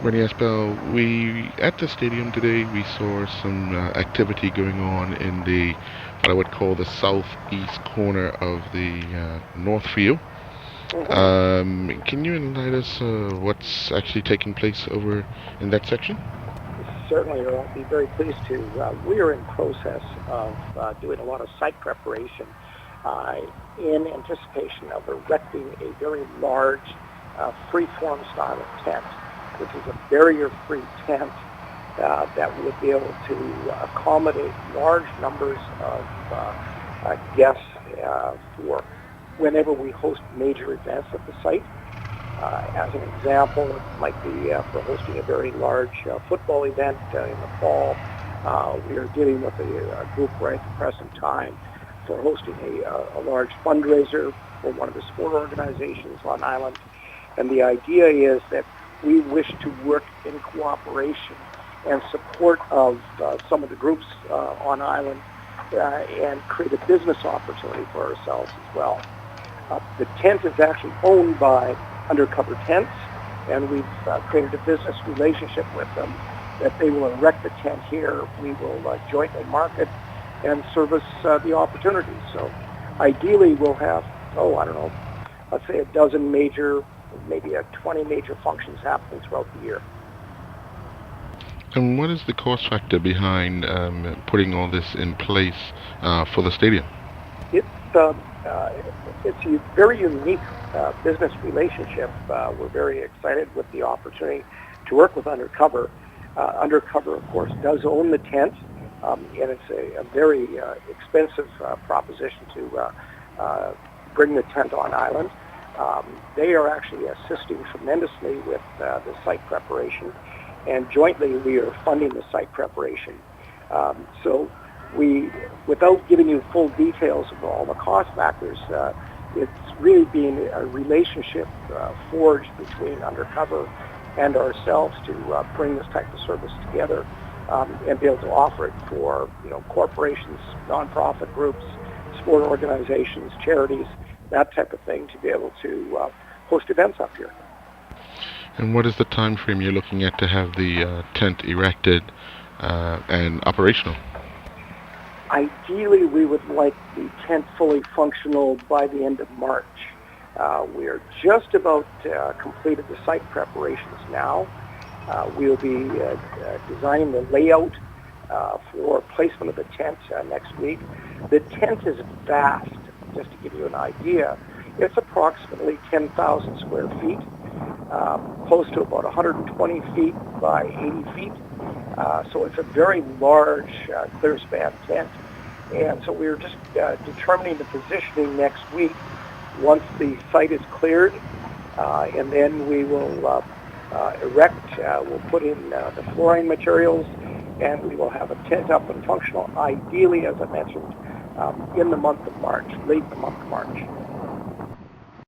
Rennie Espel, we at the stadium today we saw some activity going on in the what I would call the southeast corner of the north field. hmm Can you enlighten us what's actually taking place over in that section? Certainly, I'll be very pleased to. We are in process of doing a lot of site preparation uh, in anticipation of erecting a very large free-form style of tent, which is a barrier-free tent that would be able to accommodate large numbers of guests for whenever we host major events at the site. As an example, it might be for hosting a very large football event in the fall. We are dealing with a group right at the present time for hosting a large fundraiser for one of the sport organizations on island. And the idea is that we wish to work in cooperation and support of some of the groups on island and create a business opportunity for ourselves as well. The tent is actually owned by Undercover Tents, and we've created a business relationship with them that they will erect the tent here. We will jointly market and service the opportunities. So ideally we'll have, I don't know, let's say a dozen major, maybe 20 major functions happening throughout the year. And what is the cost factor behind putting all this in place for the stadium? It's uh, uh, it's a very unique business relationship. We're very excited with the opportunity to work with Undercover. Undercover, of course, does own the tent, and it's a very expensive proposition to bring the tent on island. They are actually assisting tremendously with the site preparation, and jointly we are funding the site preparation. So we, without giving you full details of all the cost factors, it's really been a relationship forged between Undercover and ourselves to bring this type of service together and be able to offer it for corporations, nonprofit groups, sport organizations, charities, that type of thing, to be able to host events up here. And what is the time frame you're looking at to have the tent erected and operational? Ideally, we would like the tent fully functional by the end of March. We are just about completed the site preparations now. We'll be designing the layout for placement of the tent next week. The tent is vast. Just to give you an idea, it's approximately 10,000 square feet, close to about 120 feet by 80 feet. So it's a very large clear span tent. And so we're just determining the positioning next week once the site is cleared. And then we will erect, we'll put in the flooring materials, and we will have a tent up and functional, ideally, as I mentioned, in the month of March, late in the month of March.